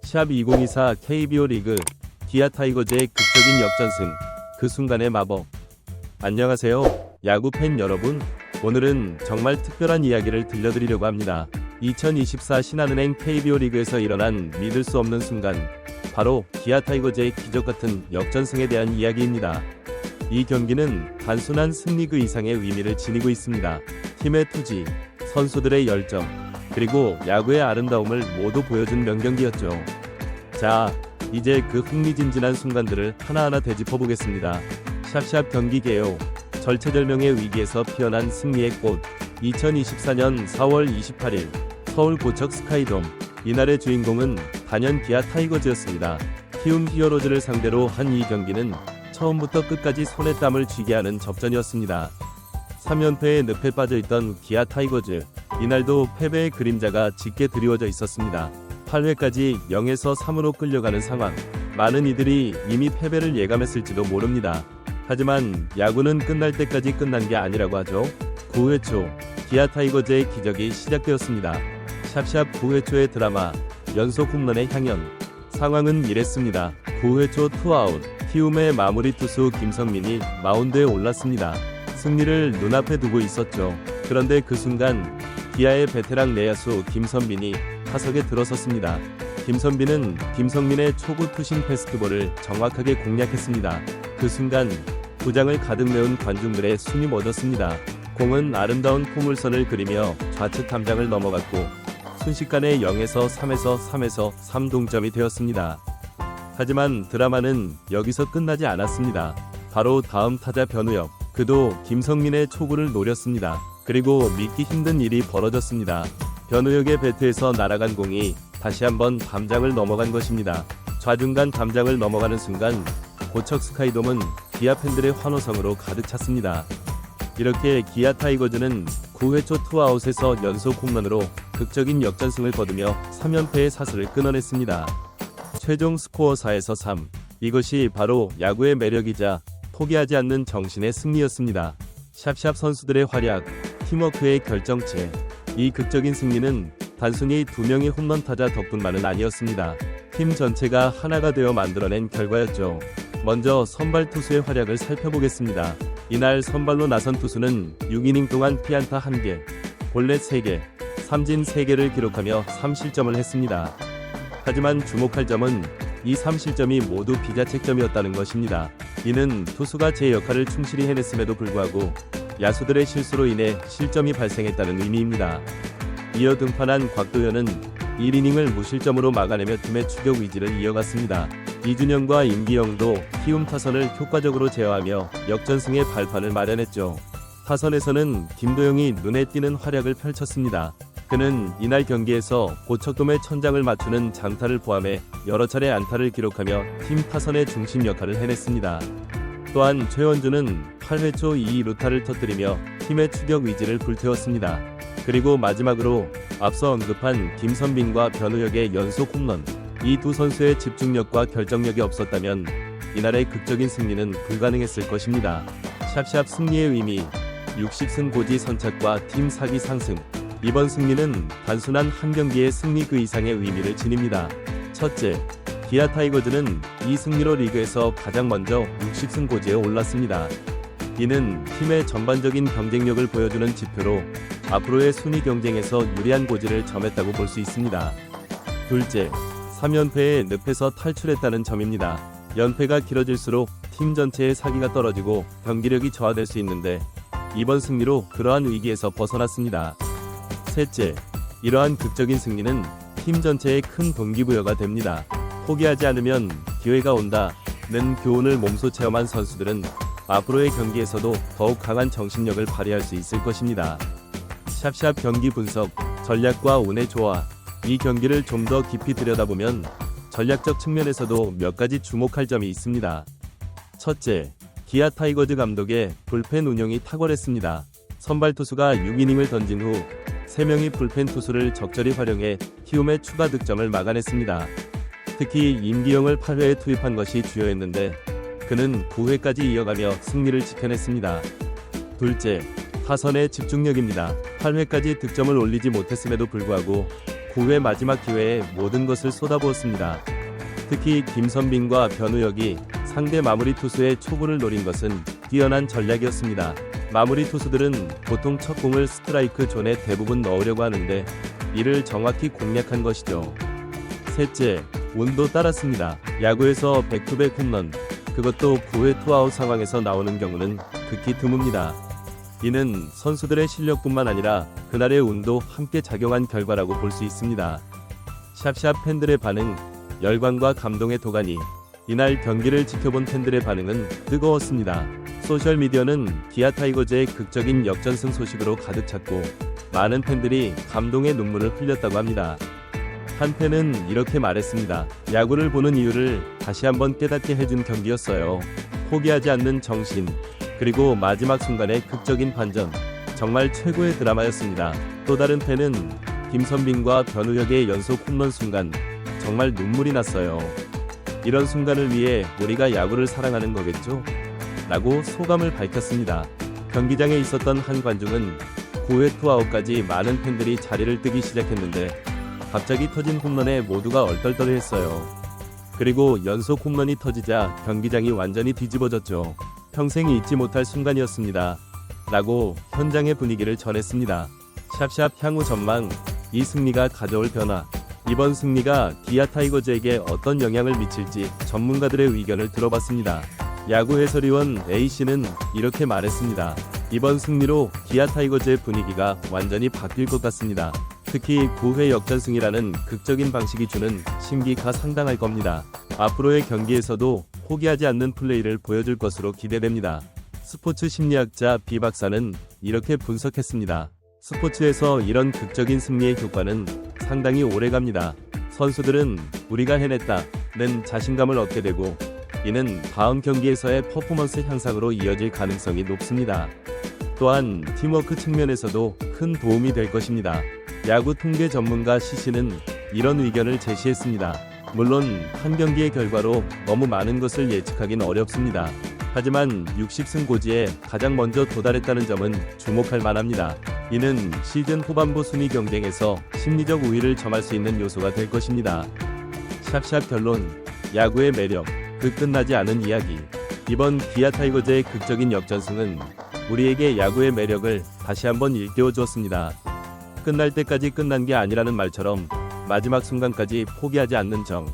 샵 2024 KBO 리그 기아 타이거즈의 극적인 역전승, 그 순간의 마법. 안녕하세요, 야구 팬 여러분. 오늘은 정말 특별한 이야기를 들려드리려고 합니다. 2024 신한은행 KBO 리그에서 일어난 믿을 수 없는 순간, 바로 기아 타이거즈의 기적같은 역전승에 대한 이야기입니다. 이 경기는 단순한 승리 그 이상의 의미를 지니고 있습니다. 팀의 투지, 선수들의 열정, 그리고 야구의 아름다움을 모두 보여준 명경기였죠. 자, 이제 그 흥미진진한 순간들을 하나하나 되짚어 보겠습니다. 샵샵 경기 개요. 절체절명의 위기에서 피어난 승리의 꽃. 2024년 4월 28일 서울 고척 스카이돔. 이날의 주인공은 단연 기아 타이거즈였습니다. 키움 히어로즈를 상대로 한 이 경기는 처음부터 끝까지 손에 땀을 쥐게 하는 접전이었습니다. 3연패의 늪에 빠져있던 기아 타이거즈. 이날도 패배의 그림자가 짙게 드리워져 있었습니다. 8회까지 0에서 3으로 끌려가는 상황. 많은 이들이 이미 패배를 예감했을지도 모릅니다. 하지만 야구는 끝날 때까지 끝난 게 아니라고 하죠. 9회 초 기아 타이거즈의 기적이 시작되었습니다. 샵샵 9회 초의 드라마, 연속 홈런의 향연. 상황은 이랬습니다. 9회 초 투아웃, 키움의 마무리 투수 김성민이 마운드에 올랐습니다. 승리를 눈앞에 두고 있었죠. 그런데 그 순간 기아의 베테랑 내야수 김선빈이 타석에 들어섰습니다. 김선빈은 김성민의 초구 투심 패스트볼을 정확하게 공략했습니다. 그 순간 구장을 가득 메운 관중들의 숨이 멎었습니다. 공은 아름다운 포물선을 그리며 좌측 담장을 넘어갔고 순식간에 0에서 3에서 3 동점이 되었습니다. 하지만 드라마는 여기서 끝나지 않았습니다. 바로 다음 타자 변우혁. 그도 김성민의 초구를 노렸습니다. 그리고 믿기 힘든 일이 벌어졌습니다. 변우혁의 배트에서 날아간 공이 다시 한번 담장을 넘어간 것입니다. 좌중간 담장을 넘어가는 순간 고척 스카이돔은 기아 팬들의 환호성으로 가득 찼습니다. 이렇게 기아 타이거즈는 9회 초 투아웃에서 연속 홈런으로 극적인 역전승을 거두며 3연패의 사슬을 끊어냈습니다. 최종 스코어 4에서 3. 이것이 바로 야구의 매력이자 포기하지 않는 정신의 승리였습니다. 샵샵 선수들의 활약, 팀워크의 결정체. 이 극적인 승리는 단순히 두 명의 홈런 타자 덕분만은 아니었습니다. 팀 전체가 하나가 되어 만들어낸 결과였죠. 먼저 선발 투수의 활약을 살펴보겠습니다. 이날 선발로 나선 투수는 6이닝 동안 피안타 1개, 볼넷 3개, 삼진 3개를 기록하며 3실점을 했습니다. 하지만 주목할 점은 이 3실점이 모두 비자책점이었다는 것입니다. 이는 투수가 제 역할을 충실히 해냈음에도 불구하고 야수들의 실수로 인해 실점이 발생했다는 의미입니다. 이어 등판한 곽도현은 1이닝을 무실점으로 막아내며 팀의 추격 의지를 이어갔습니다. 이준영과 임기영도 키움 타선을 효과적으로 제어하며 역전승의 발판을 마련했죠. 타선에서는 김도영이 눈에 띄는 활약을 펼쳤습니다. 그는 이날 경기에서 고척돔의 천장을 맞추는 장타를 포함해 여러 차례 안타를 기록하며 팀 타선의 중심 역할을 해냈습니다. 또한 최원주는 8회 초 2루타를 터뜨리며 팀의 추격 의지를 불태웠습니다. 그리고 마지막으로 앞서 언급한 김선빈과 변우혁의 연속 홈런. 이 두 선수의 집중력과 결정력이 없었다면 이날의 극적인 승리는 불가능했을 것입니다. 샵샵 승리의 의미, 60승 고지 선착과 팀 사기 상승. 이번 승리는 단순한 한 경기의 승리 그 이상의 의미를 지닙니다. 첫째, 기아 타이거즈는 이 승리로 리그에서 가장 먼저 60승 고지에 올랐습니다. 이는 팀의 전반적인 경쟁력을 보여주는 지표로 앞으로의 순위 경쟁에서 유리한 고지를 점했다고 볼 수 있습니다. 둘째, 3연패의 늪에서 탈출했다는 점입니다. 연패가 길어질수록 팀 전체의 사기가 떨어지고 경기력이 저하될 수 있는데 이번 승리로 그러한 위기에서 벗어났습니다. 셋째, 이러한 극적인 승리는 팀 전체에 큰 동기부여가 됩니다. 포기하지 않으면 기회가 온다는 교훈을 몸소 체험한 선수들은 앞으로의 경기에서도 더욱 강한 정신력을 발휘할 수 있을 것입니다. 샵샵 경기 분석, 전략과 운의 조화. 이 경기를 좀 더 깊이 들여다보면 전략적 측면에서도 몇 가지 주목할 점이 있습니다. 첫째, 기아 타이거즈 감독의 불펜 운영이 탁월했습니다. 선발 투수가 6이닝을 던진 후 3명이 불펜 투수를 적절히 활용해 키움의 추가 득점을 막아냈습니다. 특히 임기영을 8회에 투입한 것이 주요했는데 그는 9회까지 이어가며 승리를 지켜냈습니다. 둘째, 타선의 집중력입니다. 8회까지 득점을 올리지 못했음에도 불구하고 9회 마지막 기회에 모든 것을 쏟아부었습니다. 특히 김선빈과 변우혁이 상대 마무리 투수의 초구를 노린 것은 뛰어난 전략이었습니다. 마무리 투수들은 보통 첫 공을 스트라이크 존에 대부분 넣으려고 하는데 이를 정확히 공략한 것이죠. 셋째, 운도 따랐습니다. 야구에서 백투백 홈런, 그것도 9회 투아웃 상황에서 나오는 경우는 극히 드뭅니다. 이는 선수들의 실력뿐만 아니라 그날의 운도 함께 작용한 결과라고 볼 수 있습니다. 샵샵 팬들의 반응, 열광과 감동의 도가니. 이날 경기를 지켜본 팬들의 반응은 뜨거웠습니다. 소셜미디어는 기아 타이거즈의 극적인 역전승 소식으로 가득 찼고 많은 팬들이 감동의 눈물을 흘렸다고 합니다. 한 팬은 이렇게 말했습니다. 야구를 보는 이유를 다시 한번 깨닫게 해준 경기였어요. 포기하지 않는 정신, 그리고 마지막 순간의 극적인 반전, 정말 최고의 드라마였습니다. 또 다른 팬은 김선빈과 변우혁의 연속 홈런 순간, 정말 눈물이 났어요. 이런 순간을 위해 우리가 야구를 사랑하는 거겠죠? 라고 소감을 밝혔습니다. 경기장에 있었던 한 관중은 9회 투아웃까지 많은 팬들이 자리를 뜨기 시작했는데 갑자기 터진 홈런에 모두가 얼떨떨했어요. 그리고 연속 홈런이 터지자 경기장이 완전히 뒤집어졌죠. 평생 잊지 못할 순간이었습니다. 라고 현장의 분위기를 전했습니다. 샵샵 향후 전망, 이 승리가 가져올 변화. 이번 승리가 기아 타이거즈에게 어떤 영향을 미칠지 전문가들의 의견을 들어봤습니다. 야구 해설위원 A씨는 이렇게 말했습니다. 이번 승리로 기아 타이거즈의 분위기가 완전히 바뀔 것 같습니다. 특히 9회 역전승이라는 극적인 방식이 주는 심기가 상당할 겁니다. 앞으로의 경기에서도 포기하지 않는 플레이를 보여줄 것으로 기대됩니다. 스포츠 심리학자 B 박사는 이렇게 분석했습니다. 스포츠에서 이런 극적인 승리의 효과는 상당히 오래갑니다. 선수들은 우리가 해냈다는 자신감을 얻게 되고 이는 다음 경기에서의 퍼포먼스 향상으로 이어질 가능성이 높습니다. 또한 팀워크 측면에서도 큰 도움이 될 것입니다. 야구 통계 전문가 CC는 이런 의견을 제시했습니다. 물론 한 경기의 결과로 너무 많은 것을 예측하긴 어렵습니다. 하지만 60승 고지에 가장 먼저 도달했다는 점은 주목할 만합니다. 이는 시즌 후반부 순위 경쟁에서 심리적 우위를 점할 수 있는 요소가 될 것입니다. 샵샵 결론, 야구의 매력, 그 끝나지 않은 이야기. 이번 기아 타이거즈의 극적인 역전승은 우리에게 야구의 매력을 다시 한번 일깨워 주었습니다. 끝날 때까지 끝난 게 아니라는 말처럼 마지막 순간까지 포기하지 않는 정.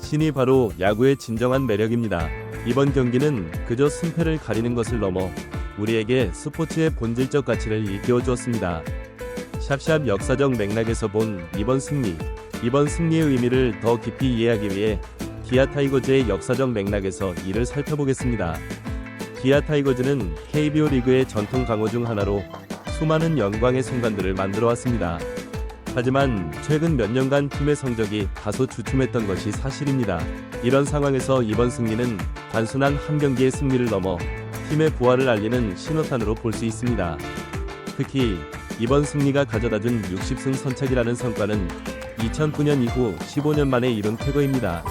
신이 바로 야구의 진정한 매력입니다. 이번 경기는 그저 승패를 가리는 것을 넘어 우리에게 스포츠의 본질적 가치를 일깨워 주었습니다. 샵샵 역사적 맥락에서 본 이번 승리. 이번 승리의 의미를 더 깊이 이해하기 위해 기아 타이거즈의 역사적 맥락에서 이를 살펴보겠습니다. 기아 타이거즈는 KBO 리그의 전통 강호 중 하나로 수많은 영광의 순간들을 만들어왔습니다. 하지만 최근 몇 년간 팀의 성적이 다소 주춤했던 것이 사실입니다. 이런 상황에서 이번 승리는 단순한 한 경기의 승리를 넘어 팀의 부활을 알리는 신호탄으로 볼 수 있습니다. 특히 이번 승리가 가져다준 60승 선착이라는 성과는 2009년 이후 15년 만에 이룬 쾌거입니다.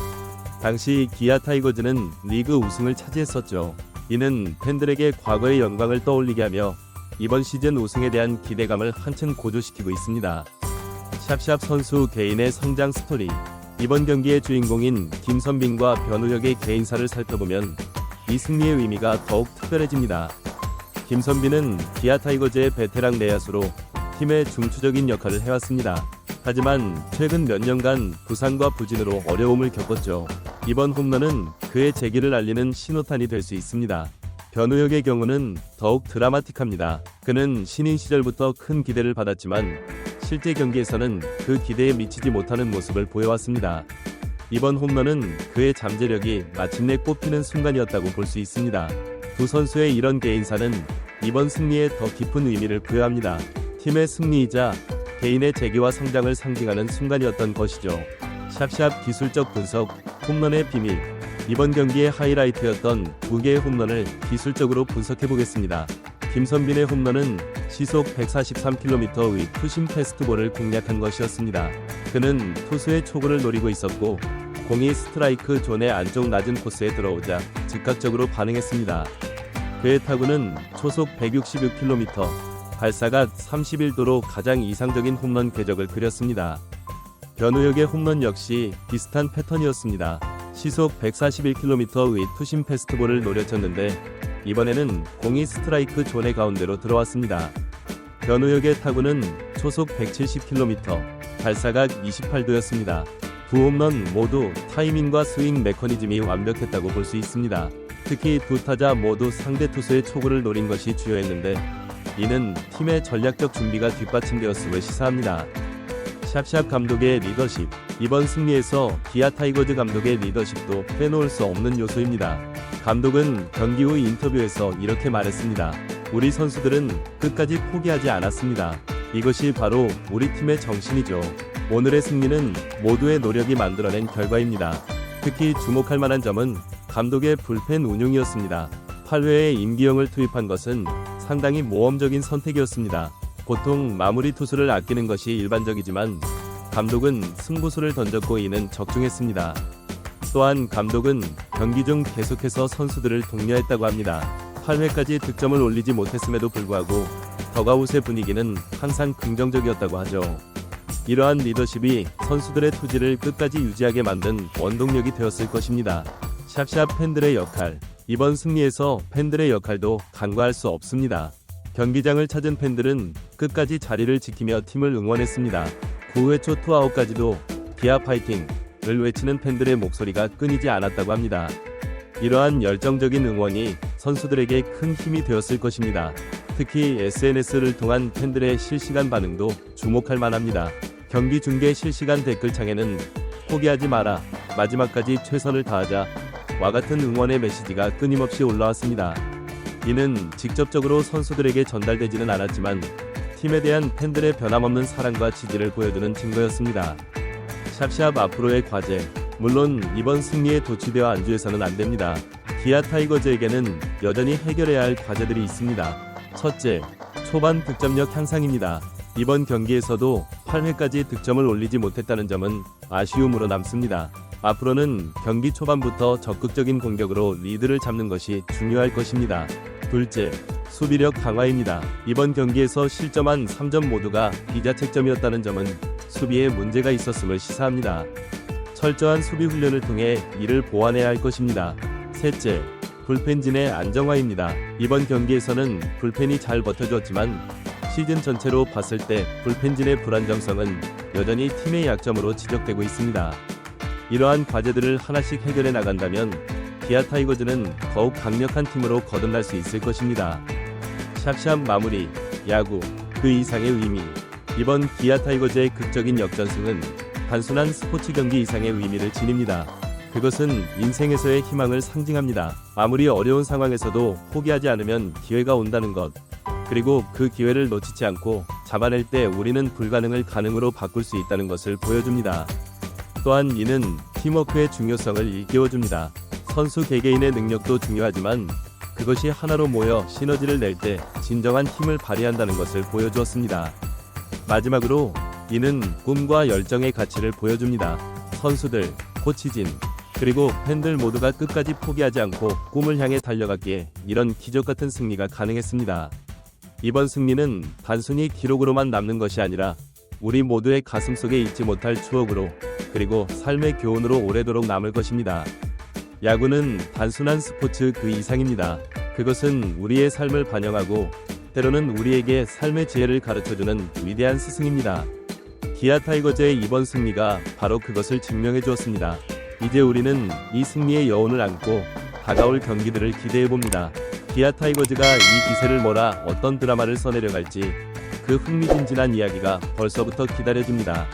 당시 기아 타이거즈는 리그 우승을 차지했었죠. 이는 팬들에게 과거의 영광을 떠올리게 하며 이번 시즌 우승에 대한 기대감을 한층 고조시키고 있습니다. 샵샵 선수 개인의 성장 스토리. 이번 경기의 주인공인 김선빈과 변우혁의 개인사를 살펴보면 이 승리의 의미가 더욱 특별해집니다. 김선빈은 기아 타이거즈의 베테랑 내야수로 팀의 중추적인 역할을 해왔습니다. 하지만 최근 몇 년간 부상과 부진으로 어려움을 겪었죠. 이번 홈런은 그의 재기를 알리는 신호탄이 될 수 있습니다. 변우혁의 경우는 더욱 드라마틱합니다. 그는 신인 시절부터 큰 기대를 받았지만 실제 경기에서는 그 기대에 미치지 못하는 모습을 보여왔습니다. 이번 홈런은 그의 잠재력이 마침내 꼽히는 순간이었다고 볼 수 있습니다. 두 선수의 이런 개인사는 이번 승리에 더 깊은 의미를 부여합니다. 팀의 승리이자 개인의 재기와 성장을 상징하는 순간이었던 것이죠. 샵샵 기술적 분석, 홈런의 비밀. 이번 경기의 하이라이트였던 두 개의 홈런을 기술적으로 분석해보겠습니다. 김선빈의 홈런은 시속 143km의 투심 패스트볼을 공략한 것이었습니다. 그는 투수의 초구를 노리고 있었고 공이 스트라이크 존의 안쪽 낮은 코스에 들어오자 즉각적으로 반응했습니다. 그의 타구는 초속 166km, 발사각 31도로 가장 이상적인 홈런 궤적을 그렸습니다. 변우혁의 홈런 역시 비슷한 패턴이었습니다. 시속 141km의 투심 패스트볼을 노려쳤는데 이번에는 공이 스트라이크 존의 가운데로 들어왔습니다. 변우혁의 타구는 초속 170km, 발사각 28도였습니다. 두 홈런 모두 타이밍과 스윙 메커니즘이 완벽했다고 볼 수 있습니다. 특히 두 타자 모두 상대 투수의 초구를 노린 것이 주요했는데 이는 팀의 전략적 준비가 뒷받침되었음을 시사합니다. 샵샵 감독의 리더십. 이번 승리에서 기아 타이거즈 감독의 리더십도 빼놓을 수 없는 요소입니다. 감독은 경기 후 인터뷰에서 이렇게 말했습니다. 우리 선수들은 끝까지 포기하지 않았습니다. 이것이 바로 우리 팀의 정신이죠. 오늘의 승리는 모두의 노력이 만들어낸 결과입니다. 특히 주목할 만한 점은 감독의 불펜 운용이었습니다. 8회에 임기영을 투입한 것은 상당히 모험적인 선택이었습니다. 보통 마무리 투수를 아끼는 것이 일반적이지만 감독은 승부수를 던졌고 이는 적중했습니다. 또한 감독은 경기 중 계속해서 선수들을 독려했다고 합니다. 8회까지 득점을 올리지 못했음에도 불구하고 더가웃의 분위기는 항상 긍정적이었다고 하죠. 이러한 리더십이 선수들의 투지를 끝까지 유지하게 만든 원동력이 되었을 것입니다. 샵샵 팬들의 역할. 이번 승리에서 팬들의 역할도 간과할 수 없습니다. 경기장을 찾은 팬들은 끝까지 자리를 지키며 팀을 응원했습니다. 9회 초 투아웃까지도 기아 파이팅을 외치는 팬들의 목소리가 끊이지 않았다고 합니다. 이러한 열정적인 응원이 선수들에게 큰 힘이 되었을 것입니다. 특히 SNS를 통한 팬들의 실시간 반응도 주목할 만합니다. 경기 중계 실시간 댓글창에는 포기하지 마라, 마지막까지 최선을 다하자 와 같은 응원의 메시지가 끊임없이 올라왔습니다. 이는 직접적으로 선수들에게 전달되지는 않았지만 팀에 대한 팬들의 변함없는 사랑과 지지를 보여주는 증거였습니다. 샵샵 앞으로의 과제. 물론 이번 승리에 도취되어 안주해서는 안됩니다. 기아 타이거즈에게는 여전히 해결해야 할 과제들이 있습니다. 첫째, 초반 득점력 향상입니다. 이번 경기에서도 8회까지 득점을 올리지 못했다는 점은 아쉬움으로 남습니다. 앞으로는 경기 초반부터 적극적인 공격으로 리드를 잡는 것이 중요할 것입니다. 둘째, 수비력 강화입니다. 이번 경기에서 실점한 3점 모두가 비자책점이었다는 점은 수비에 문제가 있었음을 시사합니다. 철저한 수비 훈련을 통해 이를 보완해야 할 것입니다. 셋째, 불펜진의 안정화입니다. 이번 경기에서는 불펜이 잘 버텨줬지만 시즌 전체로 봤을 때 불펜진의 불안정성은 여전히 팀의 약점으로 지적되고 있습니다. 이러한 과제들을 하나씩 해결해 나간다면 기아 타이거즈는 더욱 강력한 팀으로 거듭날 수 있을 것입니다. 샵샵 마무리. 야구 그 이상의 의미. 이번 기아 타이거즈의 극적인 역전승은 단순한 스포츠 경기 이상의 의미를 지닙니다. 그것은 인생에서의 희망을 상징합니다. 아무리 어려운 상황에서도 포기하지 않으면 기회가 온다는 것. 그리고 그 기회를 놓치지 않고 잡아낼 때 우리는 불가능을 가능으로 바꿀 수 있다는 것을 보여줍니다. 또한 이는 팀워크의 중요성을 일깨워줍니다. 선수 개개인의 능력도 중요하지만 그것이 하나로 모여 시너지를 낼 때 진정한 힘을 발휘한다는 것을 보여주었습니다. 마지막으로 이는 꿈과 열정의 가치를 보여줍니다. 선수들, 코치진, 그리고 팬들 모두가 끝까지 포기하지 않고 꿈을 향해 달려갔기에 이런 기적같은 승리가 가능했습니다. 이번 승리는 단순히 기록으로만 남는 것이 아니라 우리 모두의 가슴속에 잊지 못할 추억으로 그리고 삶의 교훈으로 오래도록 남을 것입니다. 야구는 단순한 스포츠 그 이상입니다. 그것은 우리의 삶을 반영하고 때로는 우리에게 삶의 지혜를 가르쳐주는 위대한 스승입니다. 기아 타이거즈의 이번 승리가 바로 그것을 증명해 주었습니다. 이제 우리는 이 승리의 여운을 안고 다가올 경기들을 기대해봅니다. 기아 타이거즈가 이 기세를 몰아 어떤 드라마를 써내려갈지 그 흥미진진한 이야기가 벌써부터 기다려집니다.